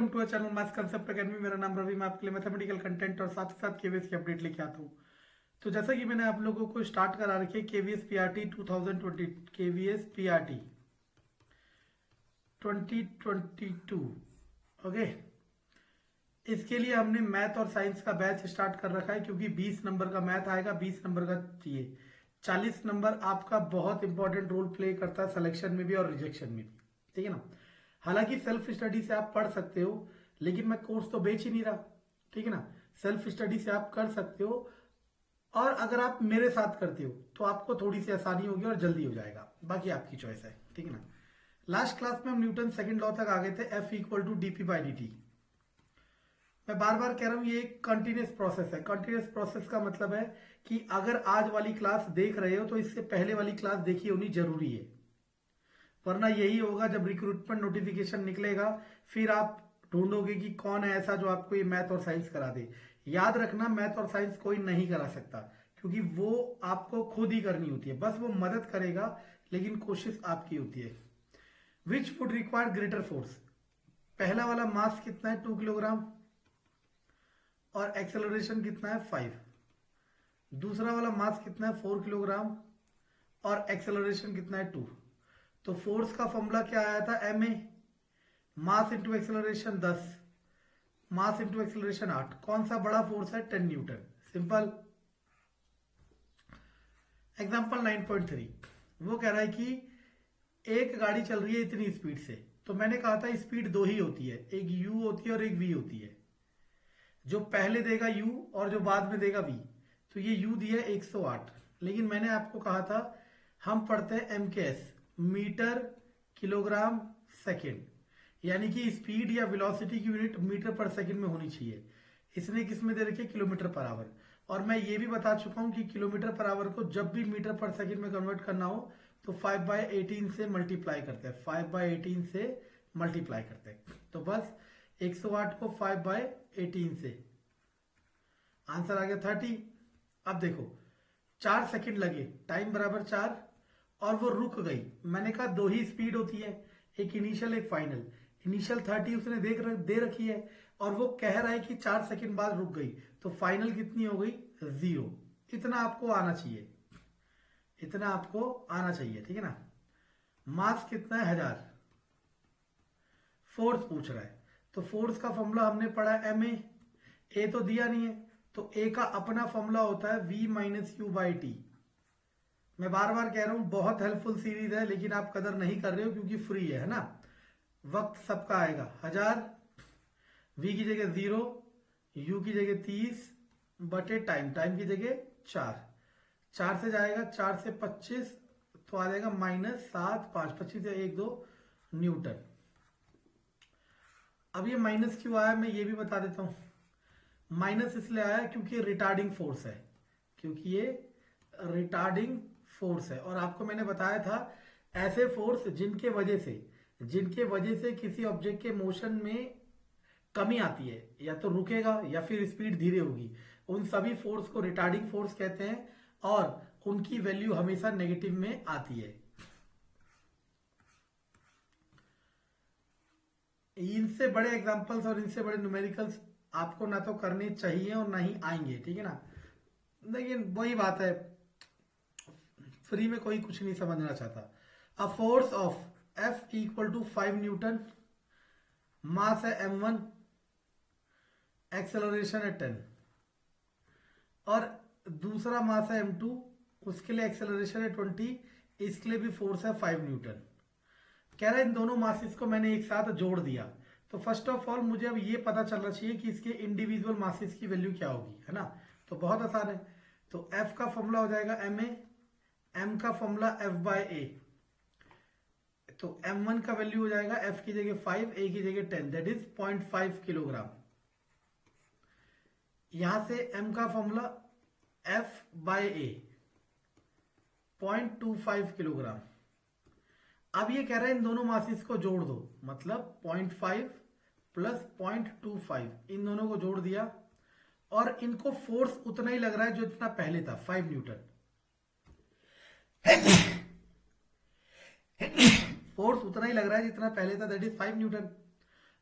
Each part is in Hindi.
Welcome to a channel maths concept academy. मेरा नाम रवि। मैं आपके लिए मैथमेटिकल कंटेंट और साथ ही साथ केवीएस की अपडेट लेके आता हूँ। तो जैसा कि मैंने आप लोगों को स्टार्ट करा रखी है KVS PRT 2020 KVS PRT 2022। Okay, इसके लिए हमने मैथ और साइंस का बैच स्टार्ट कर रखा है क्योंकि 20 नंबर का मैथ आएगा, 20 नंबर का चाहिए। 40 नंबर आपका बहुत इंपॉर्टेंट रोल प्ले करता है सिलेक्शन में भी और रिजेक्शन में भी, ठीक है ना। हालांकि सेल्फ स्टडी से आप पढ़ सकते हो, लेकिन मैं कोर्स तो बेच ही नहीं रहा, ठीक है ना। सेल्फ स्टडी से आप कर सकते हो और अगर आप मेरे साथ करते हो तो आपको थोड़ी सी आसानी होगी और जल्दी हो जाएगा, बाकी आपकी चॉइस है, ठीक है ना। लास्ट क्लास में हम न्यूटन सेकंड लॉ तक आ गए थे, F इक्वल टू dp/dt। मैं बार बार कह रहा हूं ये एक कंटिन्यूस प्रोसेस है। कंटिन्यूस प्रोसेस का मतलब है कि अगर आज वाली क्लास देख रहे हो तो इससे पहले वाली क्लास देखी होनी जरूरी है, वरना यही होगा जब रिक्रूटमेंट नोटिफिकेशन निकलेगा फिर आप ढूंढोगे कि कौन है ऐसा जो आपको ये मैथ और साइंस करा दे। याद रखना, मैथ और साइंस कोई नहीं करा सकता क्योंकि वो आपको खुद ही करनी होती है, बस वो मदद करेगा लेकिन कोशिश आपकी होती है। Which would require greater force? पहला वाला मास कितना है 2 किलोग्राम और एक्सेलरेशन कितना है 5। दूसरा वाला मास कितना है 4 किलोग्राम और एक्सेलरेशन कितना है 2। तो फोर्स का फॉर्मूला क्या आया था, ma mass into acceleration 10, mass into acceleration 8। कौन सा बड़ा फोर्स है, 10 न्यूटन। सिंपल। एग्जांपल 9.3 वो कह रहा है कि एक गाड़ी चल रही है इतनी स्पीड से, तो मैंने कहा था स्पीड दो ही होती है, एक u होती है और एक v होती है। जो पहले देगा u और जो बाद में देगा v। तो ये u दिया 108, लेकिन मैंने आपको कहा था हम पढ़ते हैं MKS, मीटर किलोग्राम सेकेंड, यानी कि स्पीड या वेलोसिटी की यूनिट मीटर पर सेकंड में होनी चाहिए। इसने किस में दे रखी है, किलोमीटर पर आवर। और मैं ये भी बता चुका हूं कि किलोमीटर पर आवर को जब भी मीटर पर सेकंड में कन्वर्ट करना हो तो 5/18 से मल्टीप्लाई करते हैं, 5/18 से मल्टीप्लाई करते हैं। तो बस 108 को 5/18 से, आंसर आ गया 30। अब देखो 4 सेकंड लगे, टाइम बराबर 4 और वो रुक गई। मैंने कहा दो ही स्पीड होती है, एक इनिशियल एक फाइनल। इनिशियल 30 उसने दे रखी है और वो कह रहा है कि 4 सेकंड बाद रुक गई, तो फाइनल कितनी हो गई, 0। इतना आपको आना चाहिए, इतना आपको आना चाहिए, ठीक है ना। मास कितना है 1000। फोर्स पूछ रहा है, तो फोर्स का फॉर्मूला हमने पढ़ा है ma। ए तो दिया नहीं है, तो ए का अपना फॉर्मूला होता है v minus you by T. मैं बार बार कह रहा हूं बहुत हेल्पफुल सीरीज है, लेकिन आप कदर नहीं कर रहे हो क्योंकि फ्री है ना। वक्त सबका आएगा। 1000, v की जगह 0, u की जगह 30 बटे टाइम, टाइम की जगह 4। 4 से जाएगा, 4 से 25 तो आ जाएगा -7, 5, 25 से 1, 2 न्यूटन। अब ये माइनस क्यों आया मैं ये भी बता देता हूं। माइनस इसलिए आया क्योंकि रिटार्डिंग फोर्स है, क्योंकि ये रिटार्डिंग फोर्स है। और आपको मैंने बताया था ऐसे फोर्स जिनके वजह से किसी ऑब्जेक्ट के मोशन में कमी आती है, या तो रुकेगा या फिर स्पीड धीरे होगी, उन सभी फोर्स को रिटार्डिंग फोर्स कहते हैं और उनकी वैल्यू हमेशा नेगेटिव में आती है। इनसे बड़े एग्जांपल्स और इनसे बड़े न्यूमेरिकल्स आपको ना तो करने चाहिए और ना ही आएंगे, ठीक है ना। लेकिन वही बात है, फ्री में कोई कुछ नहीं समझना चाहता। A force of F equal to 5 newton, mass है m1, एक्सेलरेशन है 10 और दूसरा मास है m2, उसके लिए एक्सेलरेशन है 20, इसके लिए भी फोर्स है 5 न्यूटन। कह रहा है इन दोनों मासेस को मैंने एक साथ जोड़ दिया। तो फर्स्ट ऑफ ऑल मुझे अब ये पता चलना चाहिए कि इसके इंडिविजुअल मासेस की वैल्यू क्या होगी, है ना। तो बहुत आसान है, तो F का फॉर्मूला हो जाएगा ma, m का फॉर्मूला F/a। तो m1 का वैल्यू हो जाएगा F की जगह 5, a की जगह 10, दैट इज 0.5 किलोग्राम। यहां से m का फॉर्मूला F/a 0.25 किलोग्राम। अब ये कह रहा है इन दोनों मासेस को जोड़ दो, मतलब 0.5 प्लस 0.25, इन दोनों को जोड़ दिया और इनको फोर्स उतना ही लग रहा है जो इतना पहले था, 5 न्यूटन। फोर्स उतना ही लग रहा है जितना पहले था, दैट इज 5 न्यूटन।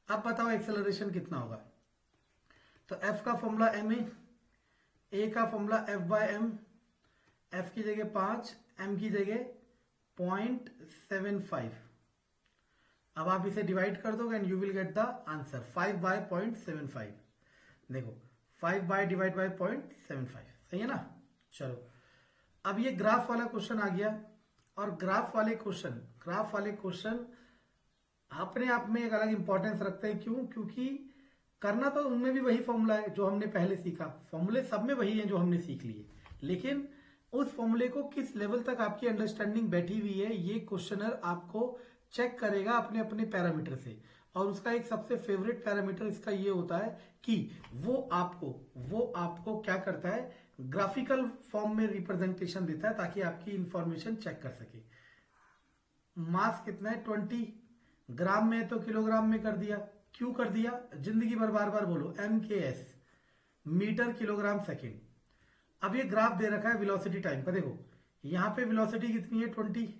अब बताओ एक्सेलरेशन कितना होगा। तो एफ का फॉर्मूला एम ए का formula F by m, F की जगह 5, एम की जगह 0.75। अब आप इसे डिवाइड कर दोगे and you will get the answer 5/0.75। देखो 5/डिवाइड बाय 0.75, सही है ना। चलो अब ये ग्राफ वाला क्वेश्चन आ गया, और ग्राफ वाले क्वेश्चन अपने आप में एक अलग इंपॉर्टेंस रखते हैं। क्यों? क्योंकि करना तो उनमें भी वही फॉर्मूला है जो हमने पहले सीखा, फॉर्मूले सब में वही हैं जो हमने सीख लिए, लेकिन उस फॉर्मूले को किस लेवल तक आपकी अंडरस्टैंडिंग बैठी हुई है ये क्वेश्चनर आपको चेक करेगा अपने अपने पैरामीटर से। और उसका एक सबसे फेवरेट पैरामीटर इसका ये होता है कि वो आपको क्या करता है, ग्राफिकल फॉर्म में रिप्रेजेंटेशन देता है ताकि आपकी इंफॉर्मेशन चेक कर सके। मास कितना है 20, ग्राम में तो किलोग्राम में कर दिया। क्यों कर दिया? जिंदगी भर बार बार बोलो MKS, मीटर किलोग्राम सेकेंड। अब ये ग्राफ दे रखा है वेलोसिटी टाइम का। देखो यहां पे वेलोसिटी कितनी है 20,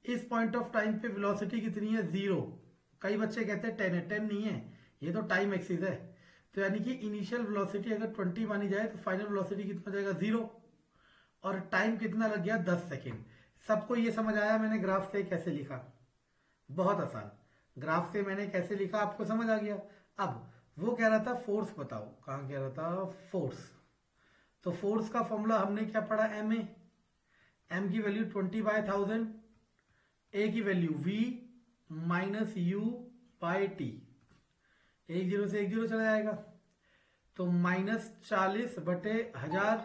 इस पॉइंट ऑफ टाइम पे वेलोसिटी कितनी है 0। कई बच्चे कहते हैं 10 है, 10 नहीं है, ये तो टाइम एक्सिस है। तो यानी कि इनिशियल वेलोसिटी अगर 20 मानी जाए तो फाइनल वेलोसिटी कितना जाएगा 0, और टाइम कितना लग गया 10 सेकेंड। सबको ये समझ आया मैंने ग्राफ से कैसे लिखा? बहुत आसान, ग्राफ से मैंने कैसे लिखा आपको समझ आ गया। अब वो कह रहा था फोर्स बताओ, कहां कह रहा था फोर्स। तो फोर्स का फॉर्मूला हमने क्या पढ़ा, एम की वैल्यू 20/1000, ए की value V minus U by T। 1 0 से 1 0 चला जाएगा, तो -40/1000,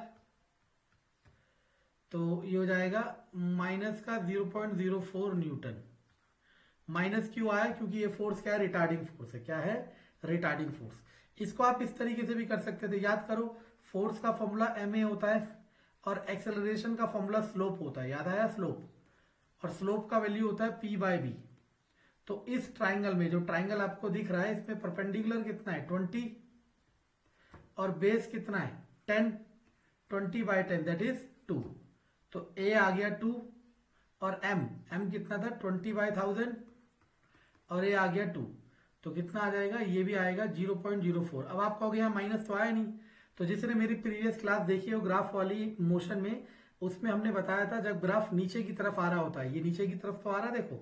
तो ये हो जाएगा माइनस का 0.04 न्यूटन। माइनस क्यों आया? क्योंकि ये फोर्स क्या है, रिटार्डिंग फोर्स है। क्या है? Retarding force. इसको आप इस तरीके से भी कर सकते थे, याद करो फोर्स का फॉर्मूला ma होता है और एक्सेलरेशन का फॉर्मूला स्लोप होता है, याद आया स्लोप, और स्लोप का वैल्यू होता है p/b। तो इस ट्राइंगल में, जो ट्राइंगल आपको दिख रहा है, इसमें परपेंडिकुलर कितना है 20 और बेस कितना है 10, 20/10 दैट इज 2। तो a आ गया 2 और m कितना था 20/1000 और a आ गया 2, तो कितना आ जाएगा, ये भी आएगा 0.04। अब आप कहोगे यहाँ माइनस तो आया नहीं, तो जिसने मेरी प्रीवियस क्लास देखी हो ग्राफ वाली मोशन में, उसमें हमने बताया था जब ग्राफ नीचे की तरफ आ रहा होता है, ये नीचे की तरफ तो आ रहा है देखो,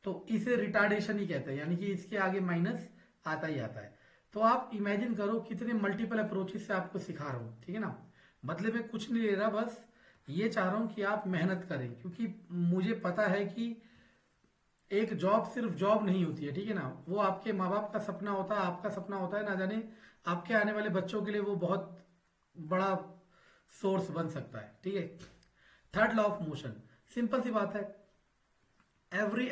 तो इसे रिटार्डेशन ही कहते हैं, यानी कि इसके आगे माइनस आता ही आता है। तो आप इमेजिन करो कितने मल्टीपल अप्रोचेस से आपको सिखा रहा हूं, ठीक है ना। मतलब मैं कुछ नहीं ले रहा, बस ये चाह रहा हूं कि आप मेहनत करें, क्योंकि मुझे पता है कि एक जॉब सिर्फ जॉब नहीं होती है, ठीक है ना। वो आपके माँ बाप का सपना होता है, आपका सपना होता है, ना जाने आपके आने वाले बच्चों के लिए वो बहुत बड़ा सोर्स बन सकता है, ठीक है। Third law of motion, simple सी बात है, every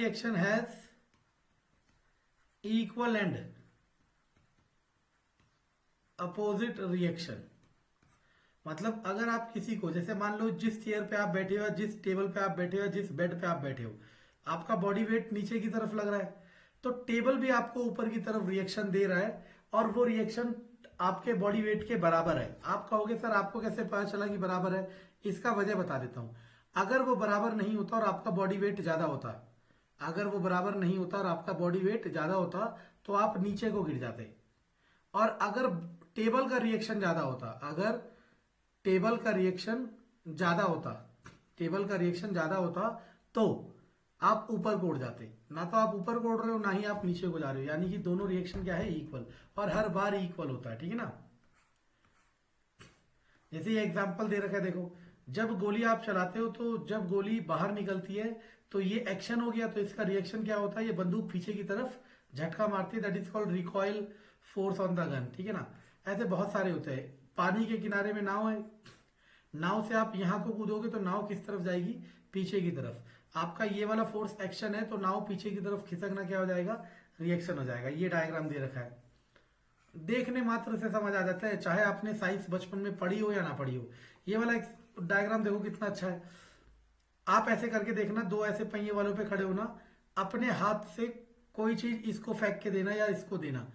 action has equal and opposite reaction. मतलब अगर आप किसी को, जैसे मान लो जिस चेयर पे आप बैठे हो, जिस टेबल पे आप बैठे हो, जिस बेड पे आप बैठे हो, आपका बॉडी वेट नीचे की तरफ लग रहा है, तो टेबल भी आपको ऊपर की तरफ रिएक्शन दे रहा है, और वो रिएक्शन आपके बॉडी वेट के बराबर है। आप कहोगे सर आपको कैसे पता चला कि बराबर है? इसका वजह बता देता हूं। अगर वो बराबर नहीं होता और आपका बॉडी वेट ज्यादा होता, अगर वो बराबर नहीं होता और आपका बॉडी वेट ज्यादा होता, तो आप नीचे को गिर जाते। और अगर टेबल का रिएक्शन ज्यादा होता, अगर टेबल का रिएक्शन ज्यादा होता तो आप ऊपर को उड़ जाते। ना तो आप ऊपर को उड़ रहे हो, ना ही आप नीचे को जा रहे हो, यानी कि दोनों रिएक्शन क्या है, इक्वल, और हर बार इक्वल होता है, ठीक है ना। जैसे ये एग्जांपल दे रखा है, देखो जब गोली आप चलाते हो तो जब गोली बाहर निकलती है तो ये एक्शन हो गया, तो इसका रिएक्शन क्या होता है, ये बंदूक पीछे की तरफ झटका मारती है, that is called recoil force on the gun, ठीक है ना। ऐसे बहुत सारे होते हैं। पानी के किनारे में नाव है, नाव से आप यहां को कूदोगे तो नाव किस तरफ जाएगी, पीछे की तरफ। आपका ये वाला फोर्स एक्शन है, तो नाव पीछे की तरफ खिसकना क्या हो जाएगा, रिएक्शन हो जाएगा। ये डायग्राम दे रखा है, देखने मात्र से समझ आ जाता है, चाहे आपने साइंस बचपन में पढ़ी हो या ना पढ़ी हो। ये वाला एक डायग्राम देखो कितना अच्छा है। आप ऐसे करके देखना, दो ऐसे पहिए वालों पे खड़े होना, अपने हाथ से कोई चीज इसको फेंक के देना या इसको देना,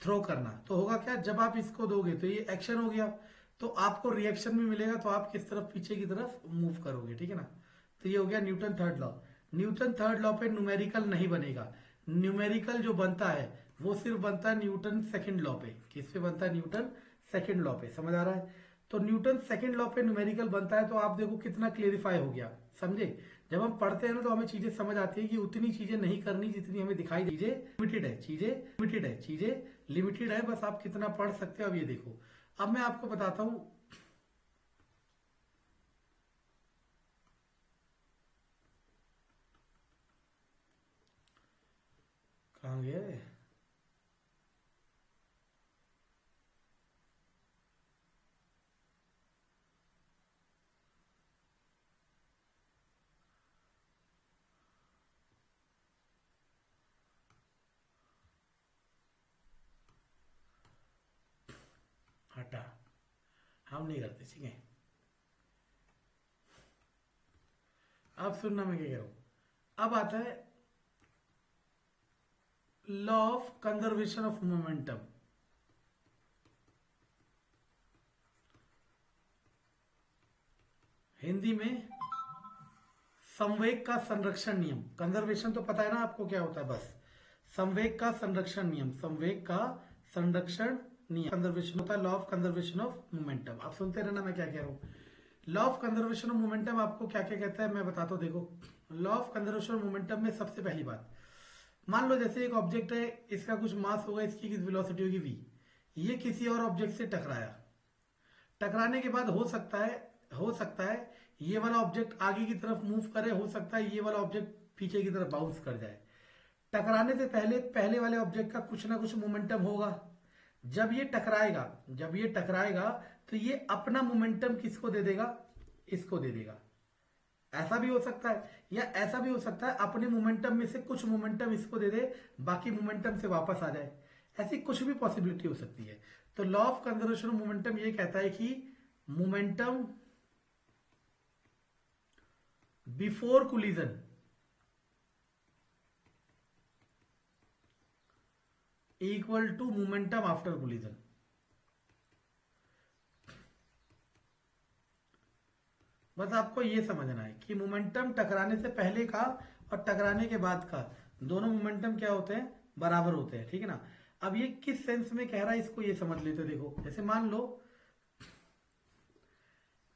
थ्रो करना, तो होगा क्या, जब आप इसको दोगे तो ये एक्शन हो गया, तो आपको रिएक्शन भी मिलेगा, तो आप किस तरफ, पीछे की तरफ मूव करोगे, ठीक है ना। तो ये हो गया Newton third law. Newton third law पे न्यूमेरिकल नहीं बनेगा। न्यूमेरिकल जो बनता है वो सिर्फ बनता है न्यूटन सेकंड लॉ पे। किस पे बनता है? न्यूटन सेकंड लॉ पे। समझ आ रहा है? तो न्यूटन सेकंड लॉ पे न्यूमेरिकल बनता है, तो आप देखो कितना क्लेरिफाई हो गया। समझे? जब हम पढ़ते हैं ना तो हमें चीजें समझ आती है कि उतनी चीजें नहीं करनी जितनी हमें दिखाई। चीजें लिमिटेड है, चीजें लिमिटेड है, बस आप कितना पढ़ सकते हो अब ये देखो। अब मैं आपको बताता हूं, कहां गया है? हटा, हम नहीं करते, ठीक है। अब सुनना मैं क्या कह रहा हूं। अब आता है law of conservation of momentum. Hindi में संवेग का संरक्षण नियम। कंजर्वेशन तो पता है ना आपको क्या होता है? बस संवेग का संरक्षण नियम, संवेग का संरक्षण नियम कंजर्वेशन होता है, law of conservation of momentum. आप सुनते रहना मैं क्या कह रहा हूं। Law of conservation of momentum आपको क्या क्या कहता है मैं बताता हूं। देखो, law of conservation of momentum में सबसे पहली बात, मान लो जैसे एक ऑब्जेक्ट है, इसका कुछ मास होगा, इसकी किस वेलोसिटी होगी v, ये किसी और ऑब्जेक्ट से टकराया। टकराने के बाद हो सकता है ये वाला ऑब्जेक्ट आगे की तरफ मूव करे, हो सकता है ये वाला ऑब्जेक्ट पीछे की तरफ बाउंस कर जाए। टकराने से पहले पहले वाले ऑब्जेक्ट का कुछ ना कुछ मोमेंटम होगा। जब ये टकराएगा तो ये अपना मोमेंटम किसको दे देगा? इसको दे देगा। ऐसा भी हो सकता है, या ऐसा भी हो सकता है अपने मोमेंटम में से कुछ मोमेंटम इसको दे दे, बाकी मोमेंटम से वापस आ जाए। ऐसी कुछ भी पॉसिबिलिटी हो सकती है। तो law of conservation of momentum ये कहता है कि momentum before collision equal to momentum after collision. बस आपको ये समझना है कि मोमेंटम टकराने से पहले का और टकराने के बाद का दोनों मोमेंटम क्या होते हैं? बराबर होते हैं, ठीक है ना। अब ये किस सेंस में कह रहा है इसको ये समझ लेते हैं। देखो, जैसे मान लो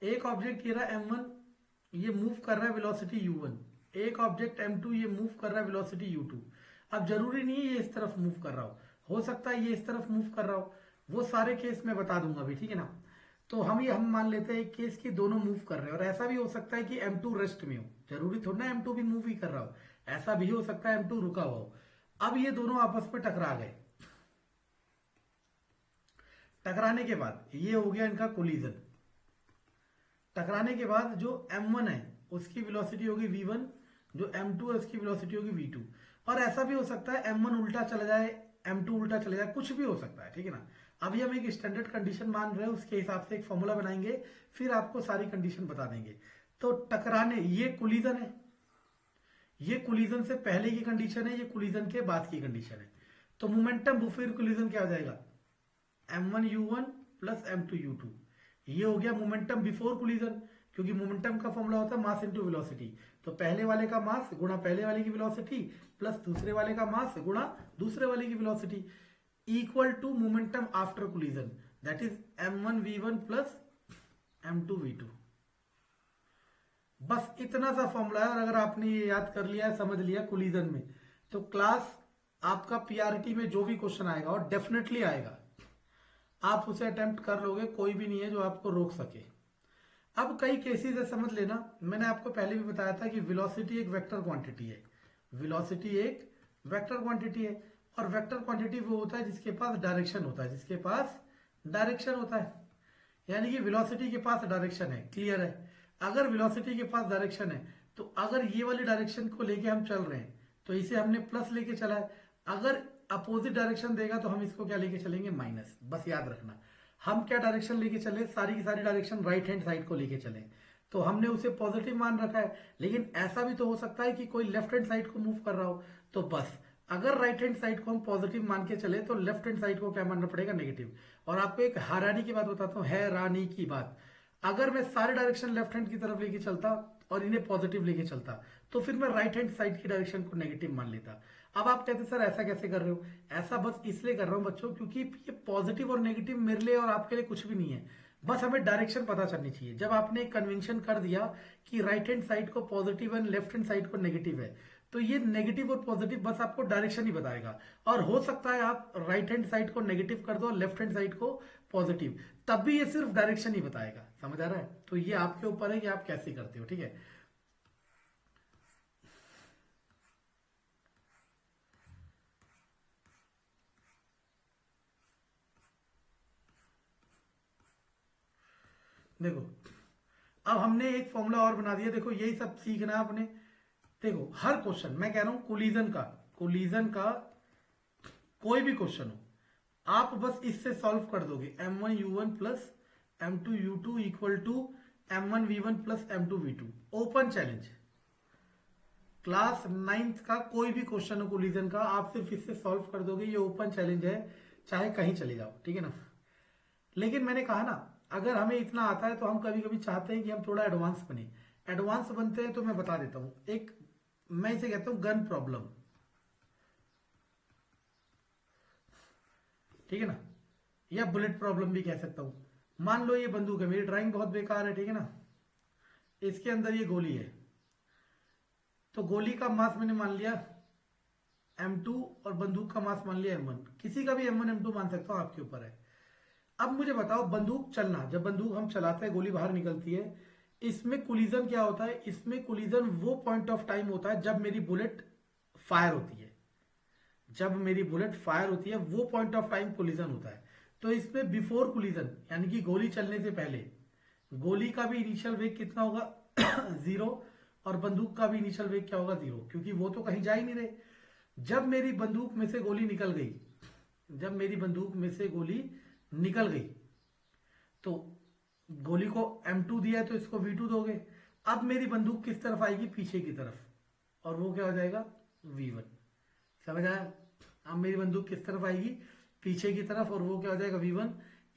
एक ऑब्जेक्ट ये रहा m1, ये मूव कर रहा है वेलोसिटी u1। एक ऑब्जेक्ट m2 ये मूव कर रहा है वेलोसिटी u2। अब जरूरी नहीं है ये इस तरफ मूव कर रहा हो सकता है ये इस तरफ मूव कर रहा हो। वो सारे केस मैं बता दूंगा अभी, ठीक है ना। तो हम मान लेते हैं एक केस की दोनों मूव कर रहे हैं, और ऐसा भी हो सकता है कि m2 रेस्ट में हो, जरूरी थोड़ा ना m2 भी मूव ही कर रहा हो। ऐसा भी हो सकता है m2 रुका हुआ हो। अब ये दोनों आपस में टकरा गए। टकराने के बाद ये हो गया इनका कोलिजन। टकराने के बाद जो m1 है उसकी वेलोसिटी होगी v1, जो m2 है उसकी वेलोसिटी होगी v2। और ऐसा भी हो सकता है m1 उल्टा चला जाए, m2 उल्टा चला जाए, कुछ भी हो सकता है, ठीक है ना। अभी हम एक स्टैंडर्ड कंडीशन मान रहे हैं, उसके हिसाब से एक फॉर्मूला बनाएंगे, फिर आपको सारी कंडीशन बता देंगे। तो टकराने, ये कोलिजन है, ये कोलिजन से पहले की कंडीशन है, ये कोलिजन के बाद की कंडीशन है। तो मोमेंटम बिफोर कोलिजन क्या हो जाएगा? m1u1 plus m2u2। ये हो गया मोमेंटम बिफोर कोलिजन, क्योंकि मोमेंटम का फॉर्मूला होता है मास इनटू वेलोसिटी। तो पहले वाले का मास गुणा पहले वाले की वेलोसिटी प्लस दूसरे वाले का मास गुणा दूसरे वाले की velocity equal to momentum after collision, that is m1v1 plus m2v2। बस इतना सा फॉर्मूला है, और अगर आपने ये याद कर लिया है, समझ लिया कोलिजन में, तो क्लास आपका पीआरटी में जो भी क्वेश्चन आएगा, और डेफिनेटली आएगा, आप उसे अटेम्प्ट कर लोगे, कोई भी नहीं है जो आपको रोक सके। अब कई केसेस है, समझ लेना, मैंने आपको पहले भी बताया था कि वेलोसिटी एक वेक्टर क्वांटिटी है। वेलोसिटी एक वेक्टर क्वांटिटी है, और वेक्टर क्वांटिटी वो होता है जिसके पास डायरेक्शन होता है, जिसके पास डायरेक्शन होता है। यानी कि वेलोसिटी के पास डायरेक्शन है, क्लियर है। अगर वेलोसिटी के पास डायरेक्शन है, तो अगर ये वाली डायरेक्शन को लेके हम चल रहे हैं तो इसे हमने प्लस लेके चला है। अगर अपोजिट डायरेक्शन देगा तो हम इसको क्या लेके चलेंगे? माइनस। बस याद रखना, हम क्या डायरेक्शन लेके चले? सारी की सारी डायरेक्शन राइट हैंड साइड को लेके चले, तो हमने उसे पॉजिटिव मान रखा है। लेकिन ऐसा भी तो हो सकता है कि कोई लेफ्ट हैंड साइड को मूव कर रहा हो, तो बस अगर राइट हैंड साइड को हम पॉजिटिव मान के चले तो लेफ्ट हैंड साइड को क्या मानना पड़ेगा? नेगेटिव। और आपको एक हैरानी की बात बताता हूँ, हैरानी की बात, अगर मैं सारे डायरेक्शन लेफ्ट हैंड की तरफ लेके चलता और इन्हें पॉजिटिव लेके चलता, तो फिर मैं राइट हैंड साइड की डायरेक्शन को नेगेटिव मान लेता। अब आप कहते सर ऐसा कैसे कर रहे हो? ऐसा बस इसलिए कर रहा हूं बच्चों क्योंकि ये पॉजिटिव और नेगेटिव मेरे लिए और आपके लिए कुछ भी नहीं है, बस हमें डायरेक्शन पता चलनी चाहिए। जब आपने एक कन्वेंशन कर दिया कि राइट हैंड साइड को पॉजिटिव है, लेफ्ट हैंड साइड को नेगेटिव है, तो ये नेगेटिव और पॉजिटिव बस आपको डायरेक्शन ही बताएगा। और हो सकता है आप राइट हैंड साइड को नेगेटिव कर दो और लेफ्ट हैंड साइड को पॉजिटिव, तब भी ये सिर्फ डायरेक्शन ही बताएगा। समझ आ रहा है? तो ये आपके ऊपर है कि आप कैसे करते हो। ठीक है, देखो अब हमने एक फॉर्मूला और बना दिया। देखो यही सब सीखना है आपने। देखो हर क्वेश्चन, मैं कह रहा हूं कोलिजन का कोई भी क्वेश्चन हो, आप बस इससे सॉल्व कर दोगे। m1u1 plus m2u2 equal to m1v1 plus m2v2। Open challenge, class 9th का कोई भी क्वेश्चन हो कोलिजन का, आप सिर्फ इससे सॉल्व कर दोगे। ये ओपन चैलेंज है, चाहे कहीं चले जाओ। ठीक है ना? लेकिन मैंने कहा ना, अगर हमें इतना आता है तो हम कभी कभी चाहते हैं कि हम थोड़ा एडवांस बने। एडवांस बनते हैं तो मैं बता देता हूं एक, मैं इसे कहता हूं गन प्रॉब्लम। ठीक है ना? या बुलेट प्रॉब्लम भी कह सकता हूं। मान लो ये बंदूक है, मेरी ड्राइंग बहुत बेकार है, ठीक है ना? इसके अंदर ये गोली है, तो गोली का मास मैंने मान लिया m2 और बंदूक का मास मान लिया m1। किसी का भी m1 m2 मान सकता हूं, आपके ऊपर है। अब मुझे बताओ बंदूक चलना, जब बंदूक हम चलाते हैं गोली बाहर निकलती है, इसमें कोलिजन क्या होता है? इसमें कोलिजन वो पॉइंट ऑफ टाइम होता है जब मेरी बुलेट फायर होती है। जब मेरी बुलेट फायर होती है वो पॉइंट ऑफ टाइम कोलिजन होता है। तो इसमें बिफोर कोलिजन यानी कि गोली चलने से पहले, गोली का भी इनिशियल वेग कितना होगा? जीरो। और बंदूक का भी इनिशियल वेग क्या होगा? जीरो, क्योंकि वो तो कहीं जा ही नहीं रहे। जब मेरी बंदूक में से गोली निकल गई, जब मेरी बंदूक में से गोली निकल गई, तो गोली को m2 दिया है तो इसको v2 दोगे। अब मेरी बंदूक किस तरफ आएगी? पीछे की तरफ, और वो क्या हो जाएगा? v1। समझ आया? अब मेरी बंदूक किस तरफ आएगी? पीछे की तरफ, और वो क्या हो जाएगा? v1।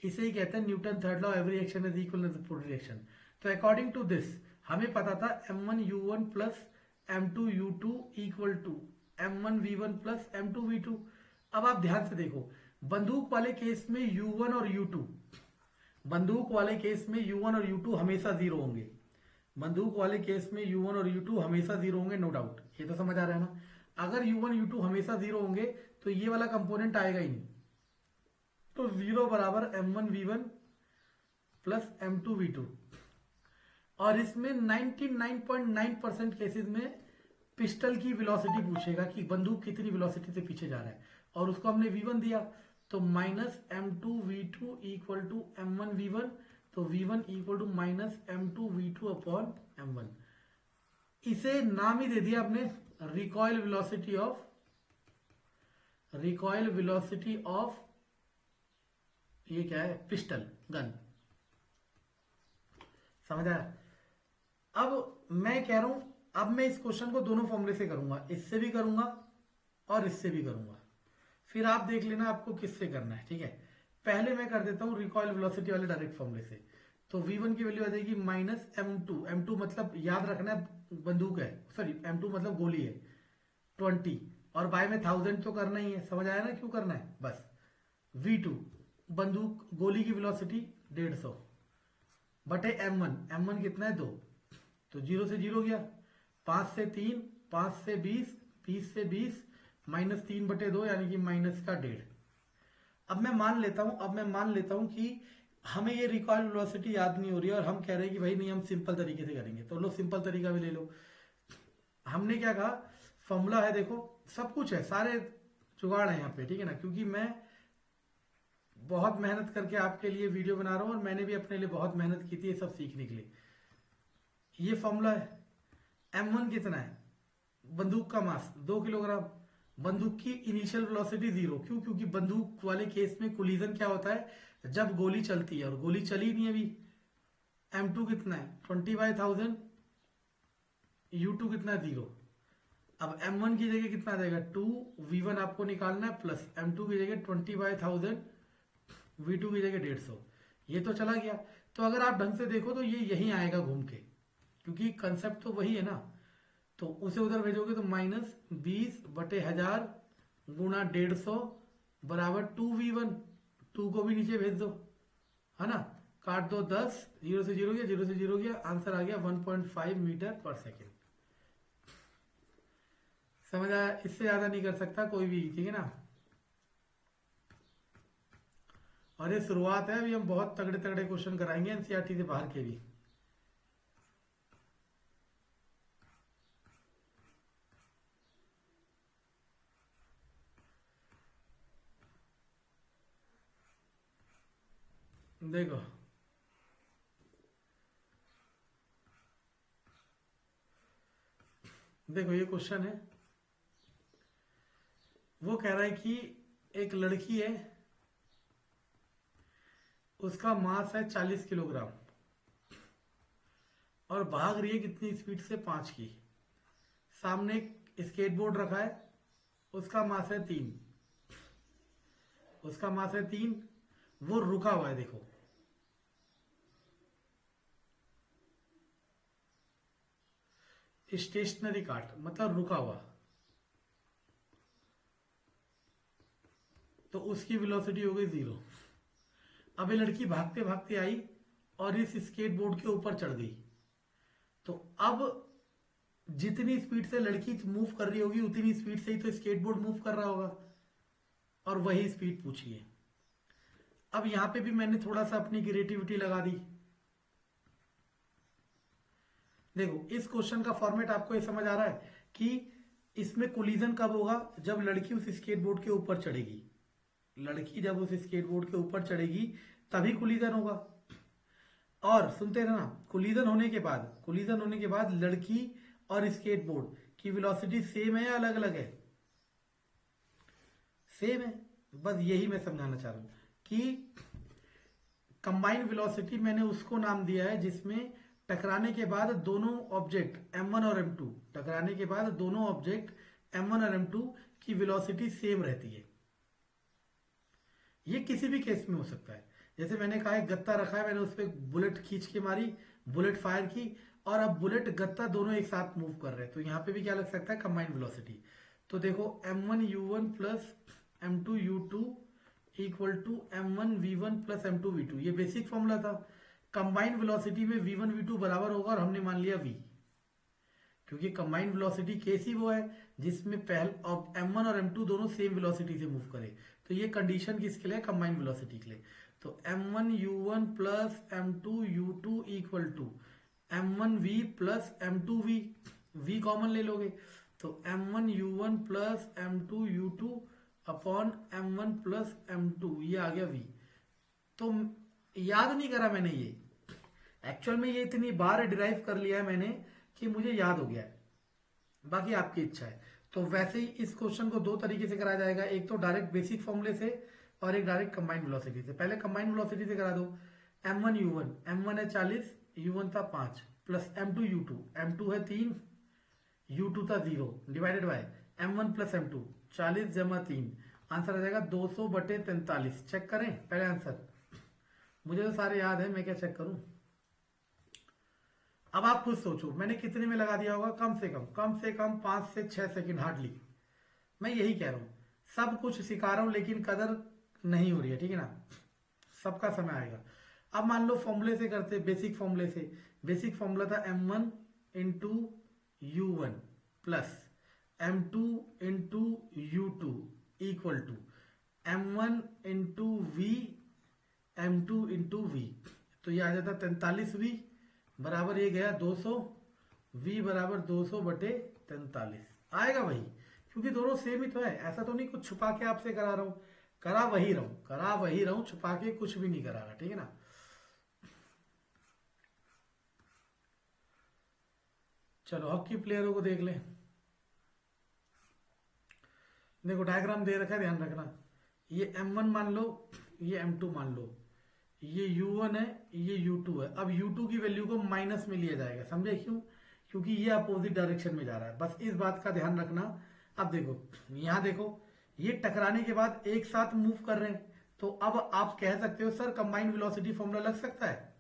इसे ही कहते हैं Newton third law, every action is equal to reaction. तो अकॉर्डिंग टू दिस हमें पता था m1u1 plus m2u2 equal to m1v1 plus m2v2। अब आप ध्यान से देखो, बंदूक वाले केस में u1 और u2, बंदूक वाले केस में u1 और u2 हमेशा जीरो होंगे। बंदूक वाले केस में u1 और u2 हमेशा जीरो होंगे, नो डाउट। ये तो समझ आ रहा है ना? अगर u1 u2 हमेशा जीरो होंगे तो ये वाला कंपोनेंट आएगा ही नहीं। तो जीरो बराबर m1v1 प्लस m2v2। और इसमें 99.9% केसेस में पिस्टल की वेलोसिटी पूछेगा कि बंदूक कितनी वेलोसिटी से पीछे जा रहा है, और उसको हमने v1 दिया, तो minus m2v2 equal to m1v1। तो v1 equal to minus m2v2 upon m1। इसे नाम ही दे दिया आपने रिकॉइल वेलोसिटी ऑफ ये क्या है? Pistol gun. समझ आया? अब मैं कह रहा हूं, अब मैं इस क्वेश्चन को दोनों फॉर्मूले से करूंगा, इससे भी करूंगा और इससे भी करूंगा। फिर आप देख लेना आपको किससे करना है। ठीक है, पहले मैं कर देता हूं रिकॉइल वेलोसिटी वाले डायरेक्ट फॉर्मूले से। तो v1 की वैल्यू आ जाएगी माइनस m2 मतलब याद रखना है बंदूक है, सॉरी m2 मतलब गोली है 20, और बाय में 1000 तो करना ही है। समझ आया ना क्यों करना है? बस v2 बंदूक गोली की वेलोसिटी 150 बटे m1 कितना है? 2। तो 0 से 0 गया, 5 से 3, 5 से 20, 20 से 20, माइनस 3 बटे 2 यानी कि माइनस का 1.5। अब मैं मान लेता हूं कि हमें ये रिकॉइल वेलोसिटी याद नहीं हो रही है, और हम कह रहे हैं कि भाई नहीं हम सिंपल तरीके से करेंगे। तो लो सिंपल तरीका भी ले लो। हमने क्या कहा? फॉर्मूला है, देखो सब कुछ है, सारे जुगाड़ है यहाँ पे। ठीक है ना? क्योंकि मैं बहुत मेहनत करके आपके लिए वीडियो बना रहा हूं, और मैंने भी अपने लिए बहुत मेहनत की थी ये सब सीखने के लिए। ये फॉर्मूला है, m1 कितना है? बंदूक का मास 2 किलोग्राम, बंदूक की इनिशियल वेलोसिटी 0। क्यों? क्योंकि बंदूक वाले केस में कोलिजन क्या होता है? जब गोली चलती है, और गोली चली नहीं अभी। m2 कितना है? 20/1000। u2 कितना है? 0। अब m1 की जगह कितना आ जाएगा? 2। v1 आपको निकालना है, प्लस m2 की जगह 20/1000, v2 की जगह 150। ये तो चला गया। तो अगर आप ढंग से देखो तो ये यहीं आएगा घूम के, क्योंकि कंसेप्ट तो वही है ना। तो उसे उधर भेजोगे तो -20/1000 गुणा 150 बराबर 2v1। 2 को भी नीचे भेज दो, है ना। काट दो 10, 0 से 0 गया, 0 से 0 गया, आंसर आ गया 1.5 मीटर पर सेकेंड। समझ आया? इससे ज्यादा नहीं कर सकता कोई भी, ठीक है ना। और ये शुरुआत है, अभी हम बहुत तगड़े तगड़े क्वेश्चन कराएंगे एनसीईआरटी से बाहर के भी। देखो देखो ये क्वेश्चन है, वो कह रहा है कि एक लड़की है, उसका मास है 40 किलोग्राम और भाग रही है कितनी स्पीड से? 5 की। सामने एक स्केटबोर्ड रखा है, उसका मास है 3, उसका मास है 3, वो रुका हुआ है। देखो स्टेशनरी काट मतलब रुका हुआ, तो उसकी वेलोसिटी हो गई 0। अब ये लड़की भागते भागते आई और इस स्केटबोर्ड के ऊपर चढ़ गई, तो अब जितनी स्पीड से लड़की मूव कर रही होगी उतनी स्पीड से ही तो स्केटबोर्ड मूव कर रहा होगा, और वही स्पीड पूछी है। अब यहां पे भी मैंने थोड़ा सा अपनी क्रिएटिविटी लगा दी। देखो इस क्वेश्चन का फॉर्मेट आपको ये समझ आ रहा है कि इसमें कोलिजन कब होगा? जब लड़की उस स्केटबोर्ड के ऊपर चढ़ेगी। लड़की जब उस स्केटबोर्ड के ऊपर चढ़ेगी तभी कोलिजन होगा। और सुनते रहना, कोलिजन होने के बाद लड़की और स्केटबोर्ड की वेलोसिटी सेम है या अलग अलग है? सेम है। बस यही मैं समझाना चाह रहा हूं कि कंबाइंड वेलोसिटी मैंने उसको नाम दिया है जिसमें टकराने के बाद दोनों ऑब्जेक्ट M1 और M2, टकराने के बाद दोनों ऑब्जेक्ट M1 और M2 की वेलोसिटी सेम रहती है। ये किसी भी केस में हो सकता है। जैसे मैंने कहा है गत्ता रखा है, मैंने उस पर बुलेट खींच के मारी, बुलेट फायर की, और अब बुलेट गत्ता दोनों एक साथ मूव कर रहे हैं, तो यहां पे भी क्या लग सकता है? Combined velocity. तो देखो M1U1 plus M2U2 equal to M1V1 plus M2V2, ये बेसिक फॉर्मूला था। कंबाइंड वेलोसिटी में V1V2 बराबर होगा, और हमने मान लिया V, क्योंकि कंबाइंड वेलोसिटी केस ही वो है जिसमें M1 और M2 दोनों सेम वेलोसिटी से मूव करे। तो ये कंडीशन किसके लिए? कंबाइंड वेलोसिटी के लिए। तो M1U1 plus M2U2 equal to M1V plus M2V, V common ले लोगे तो M1U1 plus M2U2 upon M1 plus M2, ये आ गया V। तो याद नहीं करा मैंने, ये एक्चुअल में ये इतनी बार डिराइव कर लिया है मैंने कि मुझे याद हो गया है, बाकी आपकी इच्छा है। तो वैसे ही इस क्वेश्चन को दो तरीके से कराया जाएगा, एक तो डायरेक्ट बेसिक फॉर्मूले से और एक डायरेक्ट कंबाइंड वेलोसिटी से। पहले कंबाइंड वेलोसिटी से करा दो। M1U1, M1 है 40, U1 था 5, प्लस M2U2, M2 है 3, U2 था 0, divided by M1 plus M2, 40 जमा 3, आंसर आ जाएगा 200/43। चेक करें पहले आंसर, मुझे तो सारे याद है, मैं क्या चेक करूं। अब आप खुद सोचो मैंने कितने में लगा दिया होगा? कम से कम 5 से 6 सेकंड हार्डली। मैं यही कह रहा हूं, सब कुछ सिखा रहा हूं लेकिन कदर नहीं हो रही है, ठीक है ना। सबका समय आएगा। अब मान लो फॉर्मूले से करते, बेसिक फॉर्मूले से। बेसिक फॉर्मूला था M1 into U1 plus M2 into U2 equal to M1 into V, M2 into V। तो ये आ जाता 43V बराबर, ये गया 200, V बराबर 200/43 आएगा भाई, क्योंकि दोनों सेम ही तो है। ऐसा तो नहीं कुछ छुपा के आपसे करा रहा हूं, करा वही रहूं, छुपा के कुछ भी नहीं करा रहा, ठीक है ना। चलो हॉकी प्लेयरों को देख लें। देखो डायग्राम दे रखा है, ध्यान रखना। ये M1 मान लो, ये M2 मान लो, ये U1 है, ये U2 है। अब U2 की वैल्यू को माइनस में लिया जाएगा, समझे क्यों? क्योंकि ये अपोजिट डायरेक्शन में जा रहा है, बस इस बात का ध्यान रखना। अब देखो यहां देखो, ये टकराने के बाद एक साथ मूव कर रहे हैं, तो अब आप कह सकते हो सर कंबाइंड वेलोसिटी फॉर्मूला लग सकता है।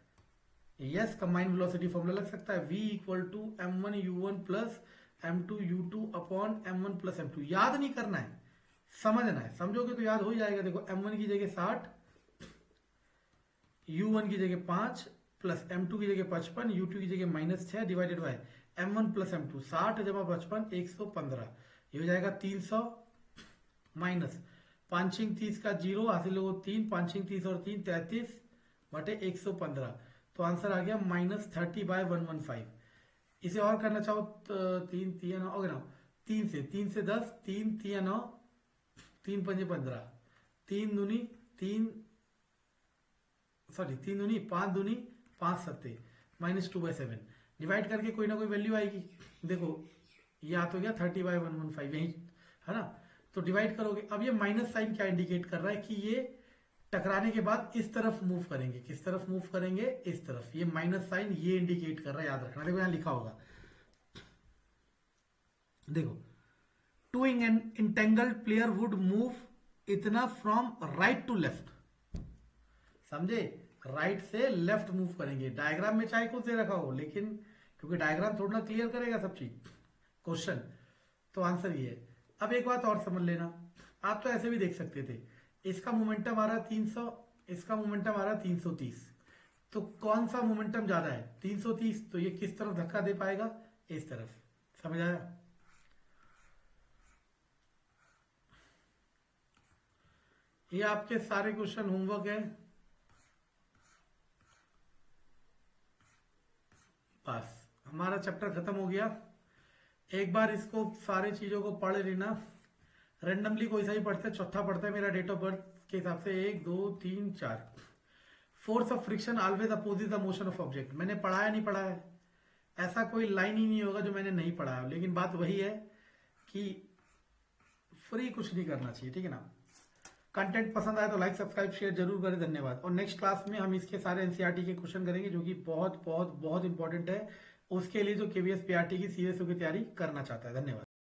यस, कंबाइंड वेलोसिटी फॉर्मूला लग सकता है, v equal to m1u1 plus m2u2 upon m1 plus m2। याद नहीं करना है, समझना है, समझोगे तो याद हो ही जाएगा। देखो m1 की जगह 60, u1 की जगह 5 प्लस m2 की जगह 55, u2 की जगह -6 divided by m1 plus m2। 60 जमा 55 115, ये हो जाएगा 300 माइनस 5 30 का 0 हासिल हो 3, 5 30 और 3 33 बटे 115, तो आंसर आ गया -30/115। इसे और करना चाहो तो 3 3 9 ओके ना, 3 से 10, 3 3 9, 3 5 15, 3 दूनी 3 सॉरी 3 दूनी 5 दूनी 5 सत्ते -2/7, डिवाइड करके कोई ना कोई वैल्यू आएगी। देखो ये आ तो गया 30/115 यही है ना, तो डिवाइड करोगे। अब ये माइनस साइन क्या इंडिकेट कर रहा है कि ये टकराने के बाद इस तरफ मूव करेंगे। किस तरफ मूव करेंगे? इस तरफ। ये माइनस साइन ये इंडिकेट कर रहा है, याद रखना। देखो यहां लिखा होगा, देखो two entangled player would move इतना फ्रॉम राइट टू लेफ्ट, समझे? राइट से लेफ्ट मूव करेंगे। डायग्राम में चाहे कुछ दे रखा हो, लेकिन क्योंकि डायग्राम थोड़ा क्लियर करेगा सब चीज क्वेश्चन, तो आंसर ये है। अब एक बात और समझ लेना, आप तो ऐसे भी देख सकते थे, इसका मोमेंटम आ रहा है 300, इसका मोमेंटम आ रहा है 330, तो कौन सा मोमेंटम ज्यादा है? 330, तो ये किस तरफ धक्का दे पाएगा? इस तरफ। समझ आया? ये आपके सारे क्वेश्चन होमवर्क है, बस हमारा चैप्टर खत्म हो गया। एक बार इसको सारे चीजों को पढ़ लेना, रेंडमली कोई सा ही पढ़ते, चौथा पढ़ता है मेरा डेट ऑफ बर्थ के हिसाब से 1 2 3 4। Force of friction always opposite the motion of object. मैंने पढ़ाया नहीं पढ़ाया, ऐसा कोई लाइन ही नहीं होगा जो मैंने नहीं पढ़ाया, लेकिन बात वही है कि फ्री कुछ नहीं करना चाहिए, ठीक है ना। कंटेंट पसंद आए तो लाइक सब्सक्राइब शेयर जरूर करें, धन्यवाद। और नेक्स्ट क्लास में हम इसके सारे एनसीईआरटी के क्वेश्चन करेंगे, जो कि बहुत बहुत बहुत इंपॉर्टेंट है उसके लिए जो केवीएस पीआरटी की सीरियस होकर तैयारी करना चाहता है। धन्यवाद।